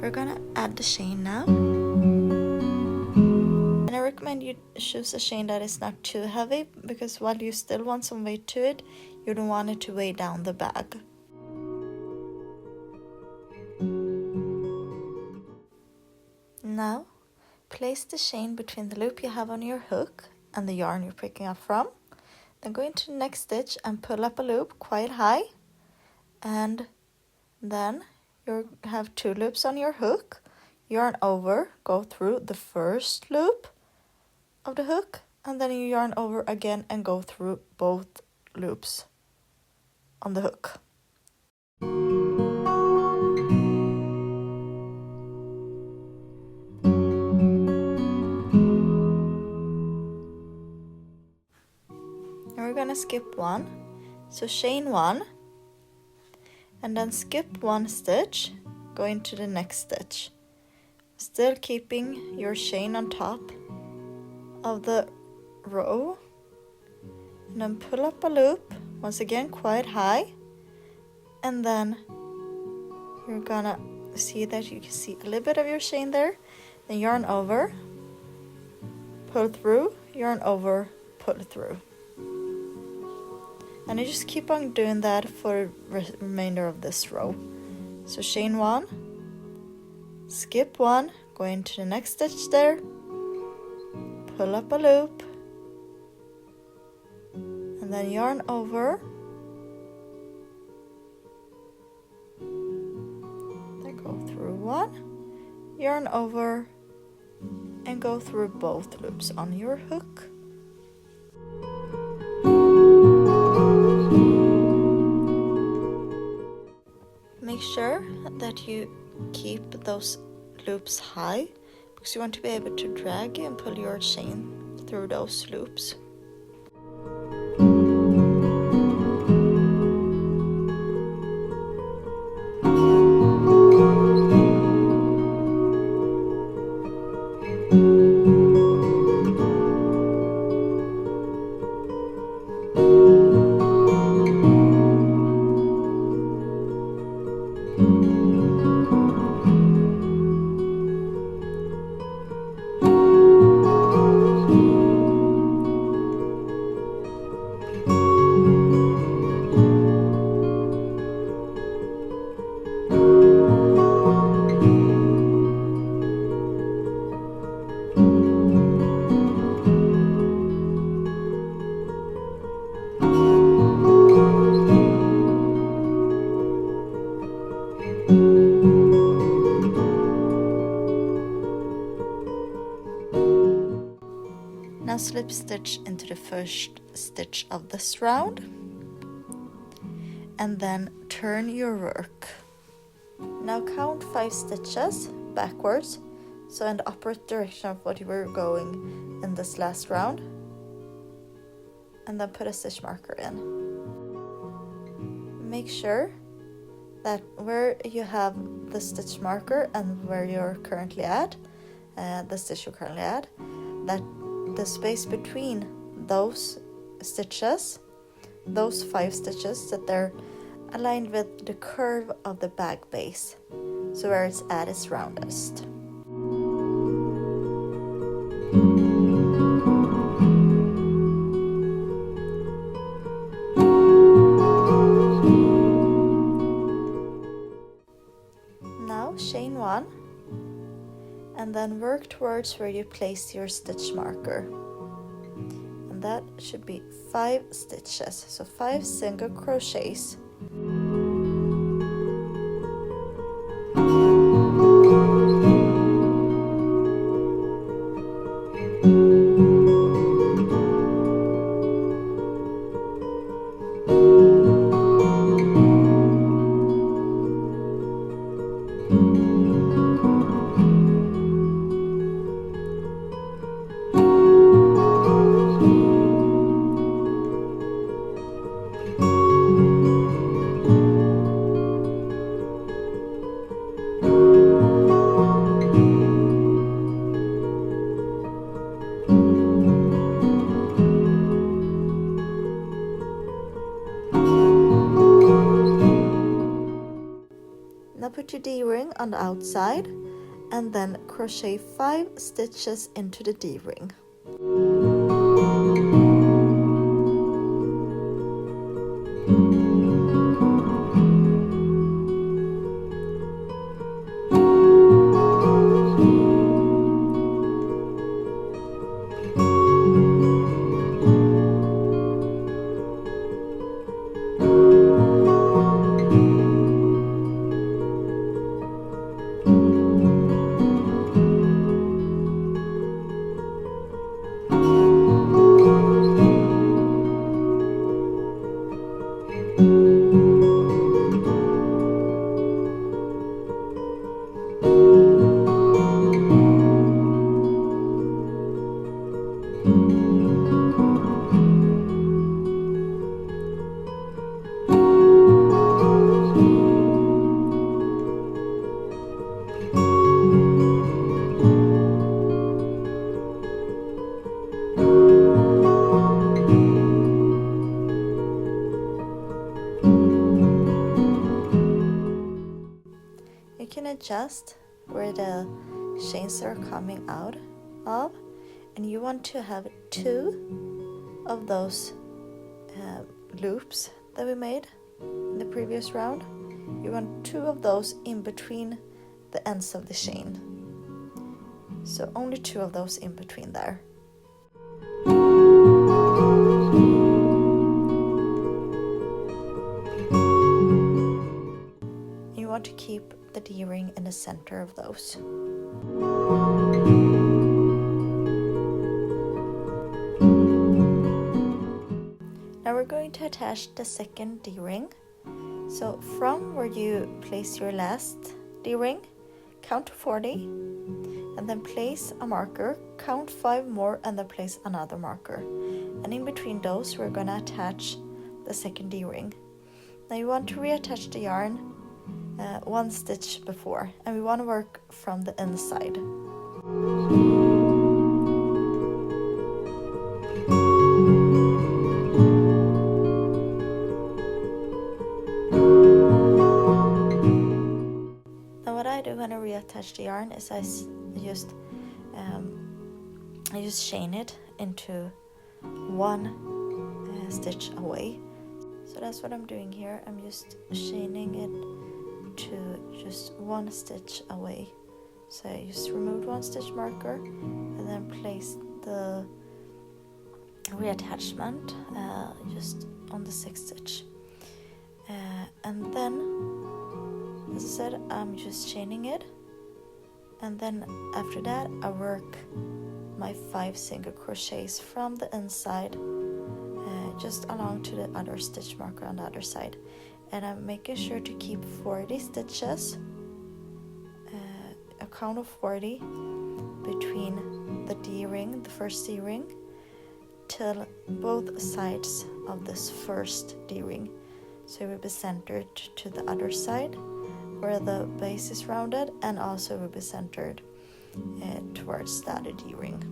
we're gonna add the chain now. And I recommend you choose a chain that is not too heavy, because while you still want some weight to it, you don't want it to weigh down the bag. Now, place the chain between the loop you have on your hook and the yarn you're picking up from. Then go into the next stitch and pull up a loop quite high. And then you have 2 loops on your hook. Yarn over, go through the first loop of the hook, and then you yarn over again and go through both loops on the hook. And we're gonna skip 1, so chain 1, and then skip 1 stitch, go into the next stitch, still keeping your chain on top of the row, and then pull up a loop, once again quite high, and then you're gonna see that you can see a little bit of your chain there. Then yarn over, pull through, yarn over, pull through. And you just keep on doing that for the remainder of this row. So chain 1, skip 1, go into the next stitch there, pull up a loop, and then yarn over, then go through 1, yarn over, and go through both loops on your hook. Make sure that you keep those loops high, because you want to be able to drag and pull your chain through those loops. Now slip stitch into the first stitch of this round, and then turn your work. Now count 5 stitches backwards, so in the opposite direction of what you were going in this last round, and then put a stitch marker in. Make sure that where you have the stitch marker and where you're currently at, the stitch you're currently at, that the space between those stitches, those 5 stitches, that they're aligned with the curve of the bag base, so where it's at its roundest. Now chain 1, and then work towards where you place your stitch marker, and that should be 5 stitches, so 5 single crochets. put your D-ring on the outside and then crochet 5 stitches into the D-ring. You can adjust where the chains are coming out of, and you want to have 2 of those loops that we made in the previous round. You want 2 of those in between the ends of the chain, so only 2 of those in between there. You want to keep the D-ring in the center of those. Now we're going to attach the second D-ring. So from where you place your last D-ring, count to 40, and then place a marker, count 5 more, and then place another marker. And in between those, we're going to attach the second D-ring. Now you want to reattach the yarn 1 stitch before, and we want to work from the inside. Now what I do when I reattach the yarn is I just chain it into 1 stitch away. So that's what I'm doing here. I'm just chaining it to just 1 stitch away. So I just removed 1 stitch marker and then placed the reattachment just on the 6th stitch. And then, as I said, I'm just chaining it, and then after that I work my 5 single crochets from the inside just along to the other stitch marker on the other side. And I'm making sure to keep 40 stitches, a count of 40 between the D-ring, the first D-ring, till both sides of this first D-ring. So it will be centered to the other side where the base is rounded, and also will be centered towards the other D-ring.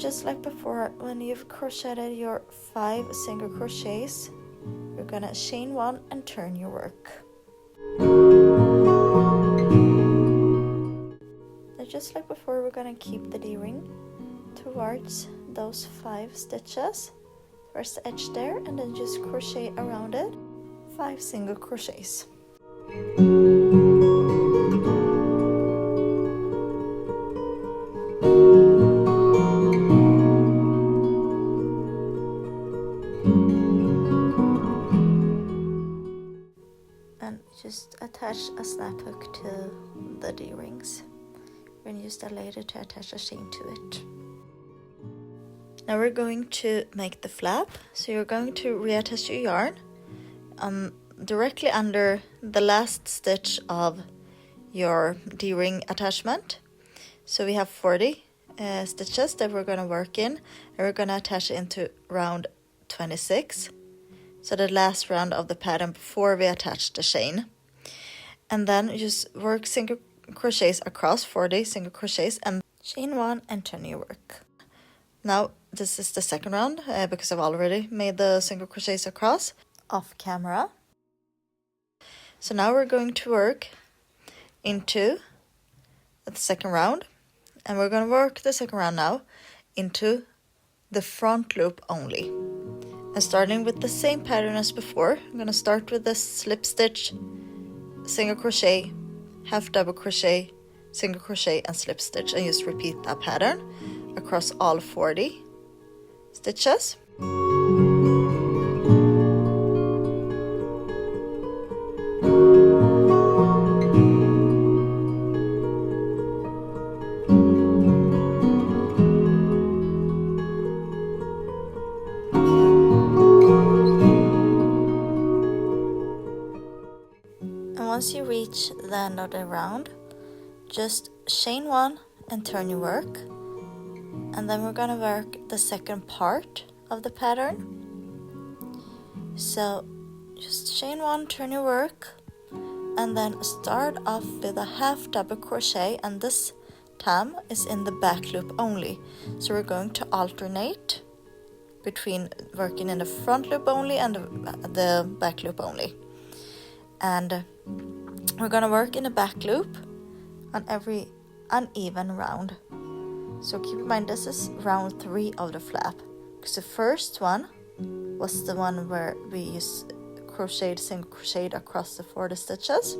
just like before, when you've crocheted your 5 single crochets, you're gonna chain 1 and turn your work. And just like before, we're gonna keep the D-ring towards those 5 stitches, towards the edge there, and then just crochet around it 5 single crochets. And just attach a snap hook to the D-rings. We're going to use that later to attach a chain to it. Now we're going to make the flap. So you're going to reattach your yarn directly under the last stitch of your D-ring attachment. So we have 40 stitches that we're going to work in, and we're going to attach it into round 26. So the last round of the pattern before we attach the chain. And then you just work single crochets across 40 single crochets and chain 1 and turn your work. Now this is the second round because I've already made the single crochets across off camera. So now we're going to work into the second round, and we're going to work the second round now into the front loop only. And starting with the same pattern as before, I'm going to start with the slip stitch, single crochet, half double crochet, single crochet and slip stitch, and just repeat that pattern across all 40 stitches. Once you reach the end of the round, just chain 1 and turn your work, and then we're gonna work the second part of the pattern. So just chain 1, turn your work, and then start off with a half double crochet, and this time is in the back loop only. So we're going to alternate between working in the front loop only and the back loop only. And we're gonna work in the back loop on every uneven round. So keep in mind this is round 3 of the flap, because the first one was the one where we crocheted single crocheted across the 40 stitches,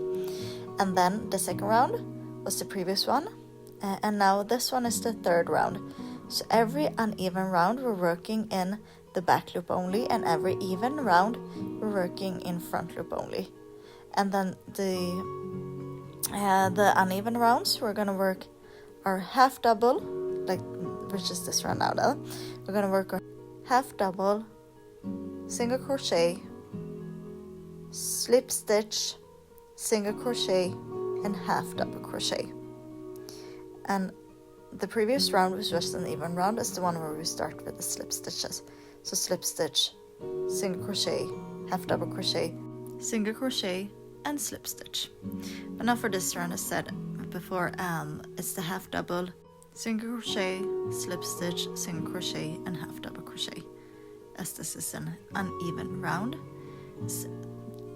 and then the second round was the previous one, and now this one is the third round. So every uneven round we're working in the back loop only, and every even round we're working in front loop only. And then the uneven rounds we're gonna work our half double, like which is this round now though. We're gonna work our half double, single crochet, slip stitch, single crochet and half double crochet. And the previous round was just an even round, is the one where we start with the slip stitches. So slip stitch, single crochet, half double crochet, single crochet and slip stitch. But now for this round, as said before, it's the half double, single crochet, slip stitch, single crochet and half double crochet, as this is an uneven round. It's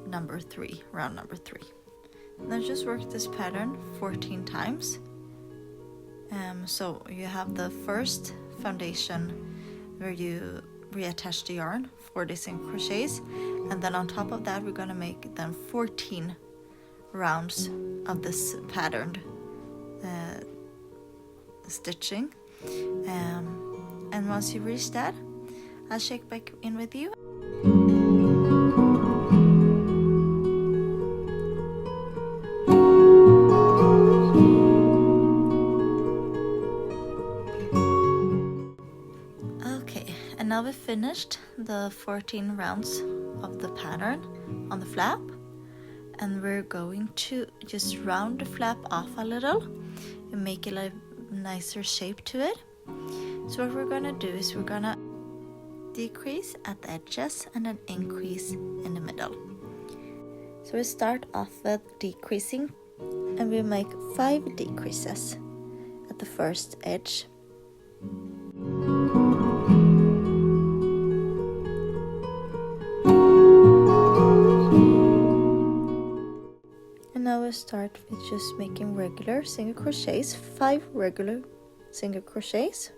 number 3, round number 3. Now just work this pattern 14 times. So you have the first foundation where you reattach the yarn, 40 single crochets, and then on top of that we're going to make then 14 rounds of this patterned stitching, and once you reach that, I'll check back in with you. And now we've finished the 14 rounds of the pattern on the flap, and we're going to just round the flap off a little and make a nicer shape to it. So what we're gonna do is we're gonna decrease at the edges and then increase in the middle. So we start off with decreasing, and we make 5 decreases at the first edge. now we start with just making regular single crochets, 5 regular single crochets.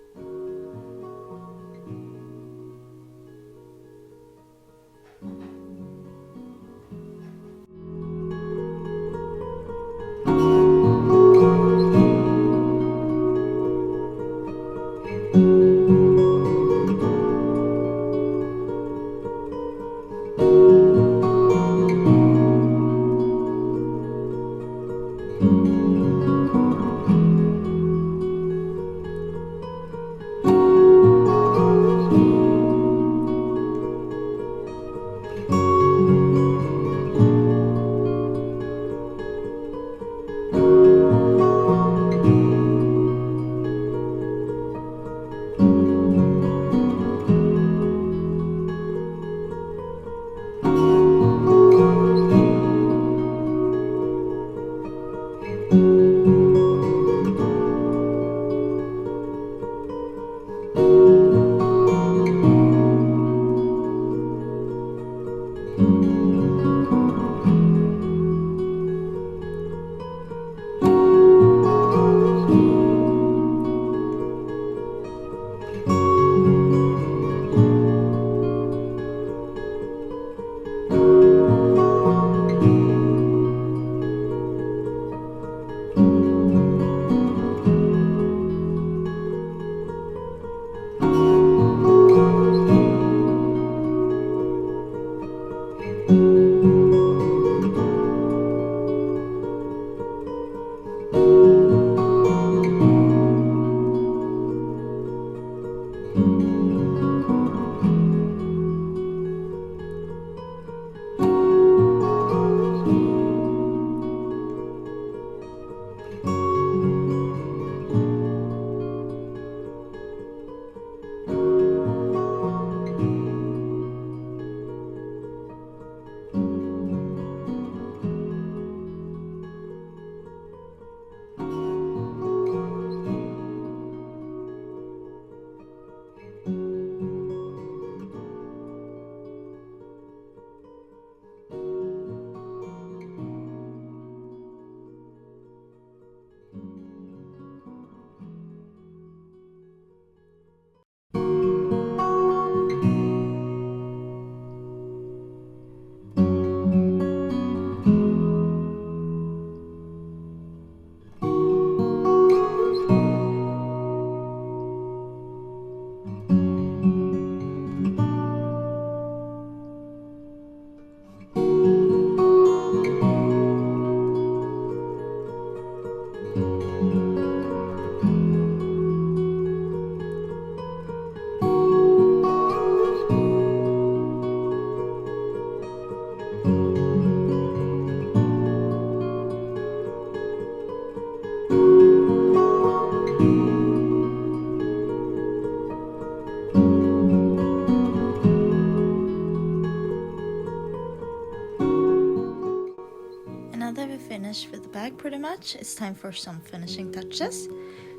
Finished with the bag pretty much. It's time for some finishing touches.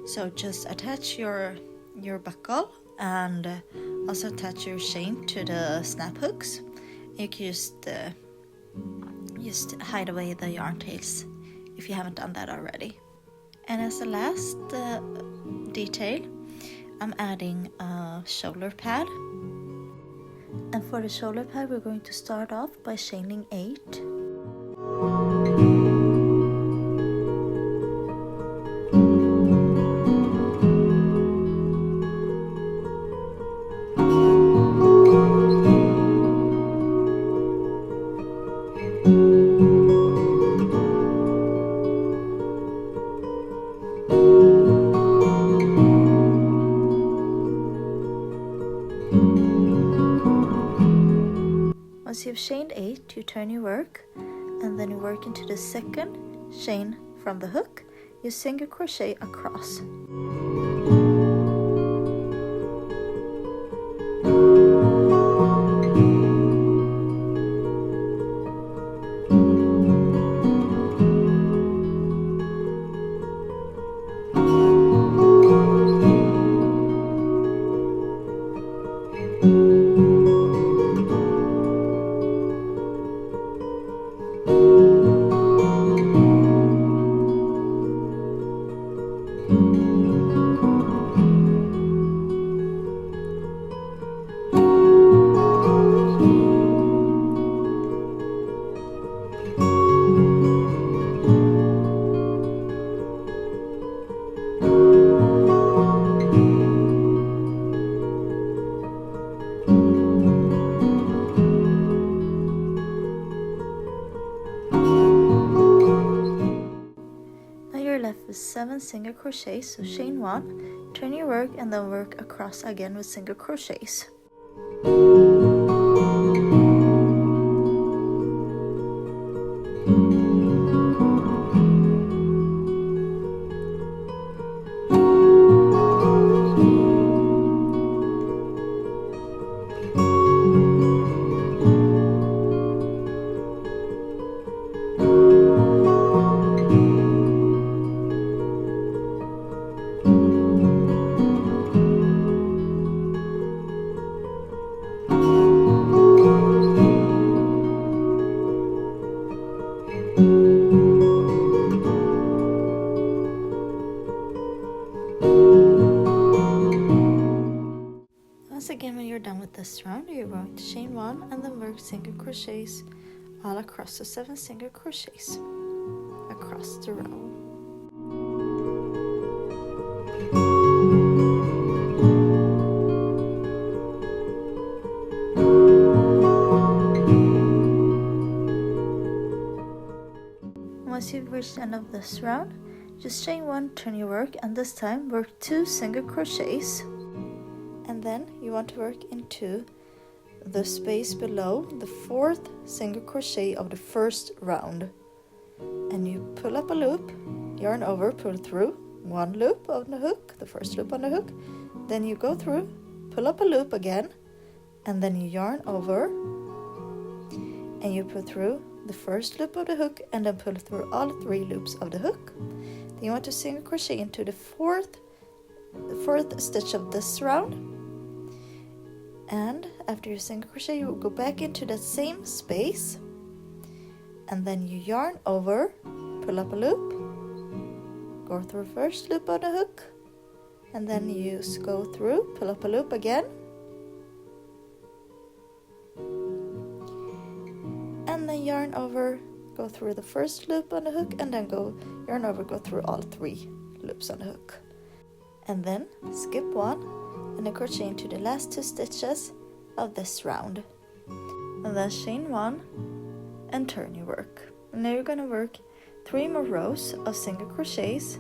So just attach your buckle and also attach your chain to the snap hooks. You can just hide away the yarn tails if you haven't done that already. And as the last detail, I'm adding a shoulder pad. And for the shoulder pad, we're going to start off by chaining 8. Once you've chained 8, you turn your work and then you work into the second chain from the hook. You single crochet across. single crochets. So chain 1, turn your work, and then work across again with single crochets. Once again, when you're done with this round, you're going to chain 1 and then work single crochets all across, so 7 single crochets across the row. Once you've reached the end of this round, just chain 1, turn your work, and this time work 2 single crochets. And then you want to work into the space below the 4th single crochet of the first round. And you pull up a loop, yarn over, pull through, 1 loop on the hook, the first loop on the hook. Then you go through, pull up a loop again, and then you yarn over, and you pull through the first loop of the hook, and then pull through all 3 loops of the hook. Then you want to single crochet into the fourth stitch of this round. And after you single crochet, you go back into that same space, and then you yarn over, pull up a loop, go through first loop on the hook, and then you go through, pull up a loop again, and then yarn over, go through the first loop on the hook, and then yarn over, go through all 3 loops on the hook, and then skip 1 and then crochet into the last 2 stitches of this round, and then chain 1 and turn your work. And now you're going to work 3 more rows of single crochets,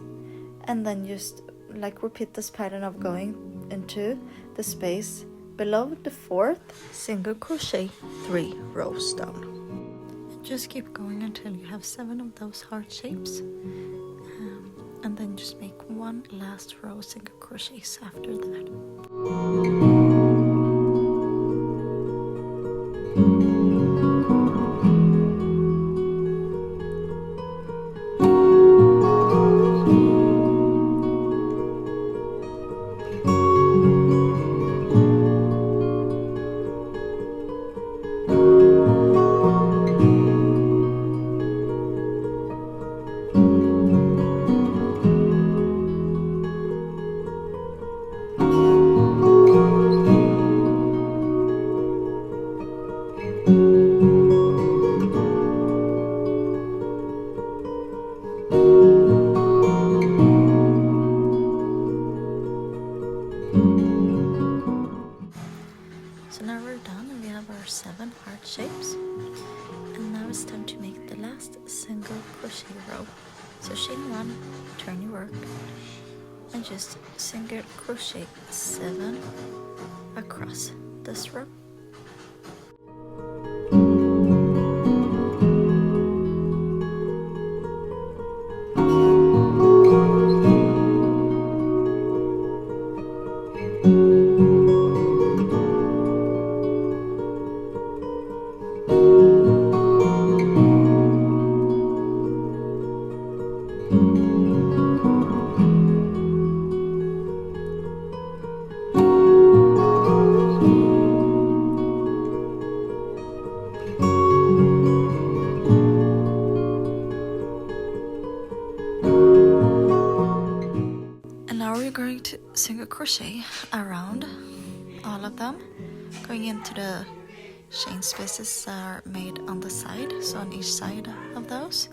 and then just like repeat this pattern of going into the space below the 4th single crochet 3 rows down. And just keep going until you have 7 of those heart shapes, and then just make 1 last row single crochets after that. So now we're done and we have our 7 heart shapes, and now it's time to make the last single crochet row. So chain 1, turn your work, and just single crochet 7 across this row. Going to single crochet around all of them, going into the chain spaces that are made on the side. So on each side of those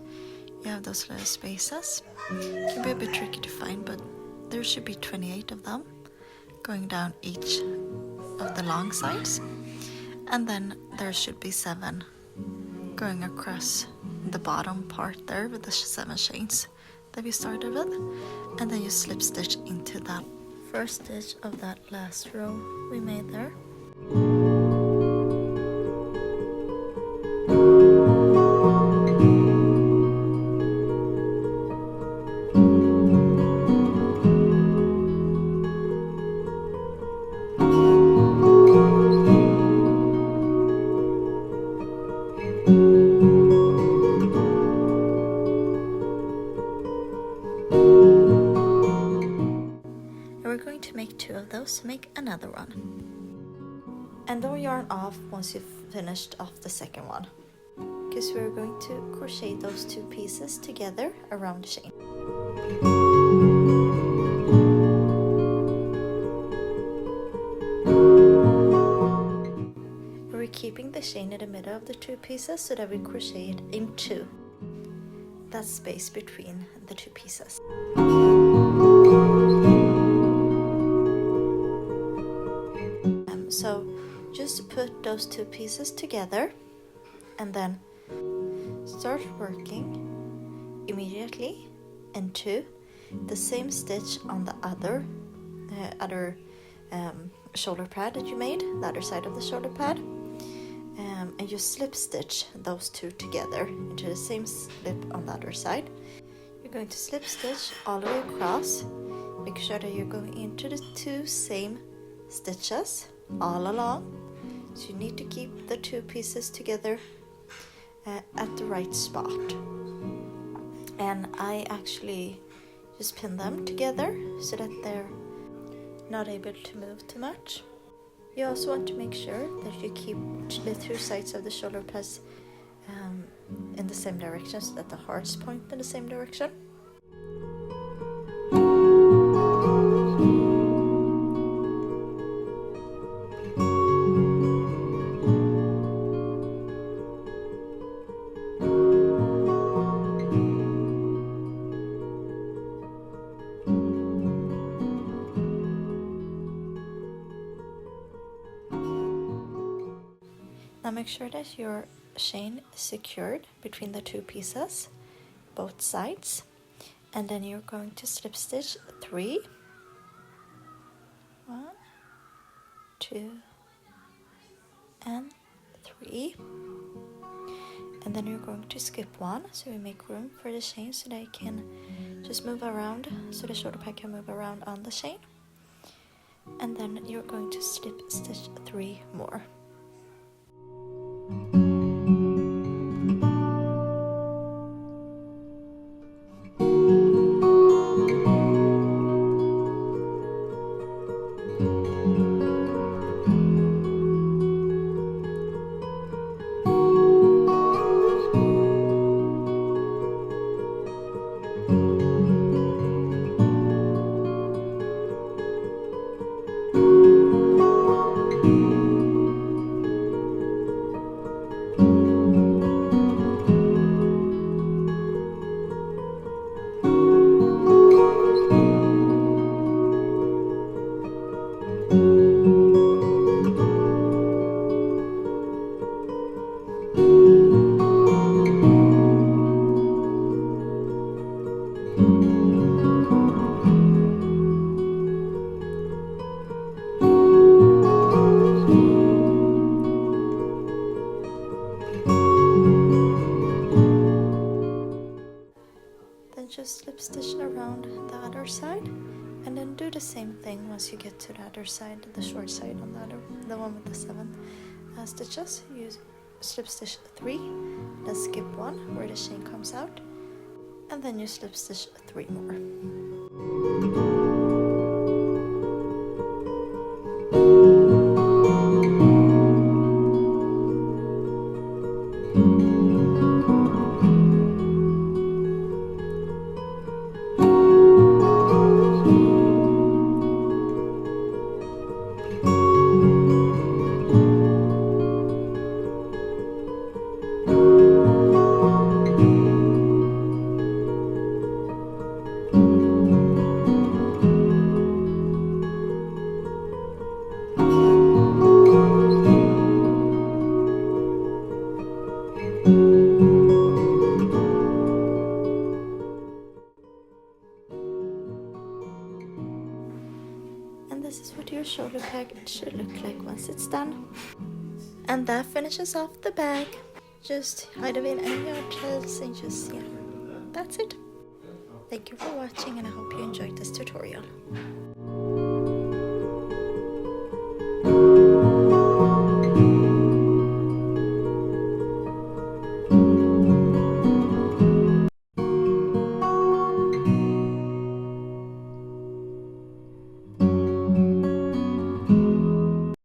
you have those little spaces. It can be a bit tricky to find, but there should be 28 of them going down each of the long sides, and then there should be 7 going across the bottom part there with the 7 chains. that we started with, and then you slip stitch into that first stitch of that last row we made there. We're going to make 2 of those, make another one. And don't yarn off once you've finished off the second one, because we're going to crochet those 2 pieces together around the chain. We're keeping the chain in the middle of the 2 pieces so that we crochet it into that space between the 2 pieces. So just put those 2 pieces together and then start working immediately into the same stitch on the other shoulder pad that you made, the other side of the shoulder pad, and you slip stitch those 2 together into the same slip on the other side. You're going to slip stitch all the way across. Make sure that you're going into the 2 same stitches all along, so you need to keep the 2 pieces together at the right spot. And I actually just pin them together so that they're not able to move too much. You also want to make sure that you keep the 2 sides of the shoulder pads in the same direction, so that the hearts point in the same direction. Now make sure that your chain is secured between the 2 pieces, both sides, and then you're going to slip stitch 3. 1, 2, and 3. And then you're going to skip 1, so we make room for the chain so that it can just move around, so the shoulder pad can move around on the chain. And then you're going to slip stitch 3 more. Just slip stitch around the other side, and then do the same thing once you get to the other side, the short side on the one with the 7 stitches. You slip stitch 3, then skip 1 where the chain comes out, and then you slip stitch 3 more. this is what your shoulder bag should look like once it's done. And that finishes off the bag. Just hide away any yard tails and just, yeah, that's it. Thank you for watching, and I hope you enjoyed this tutorial.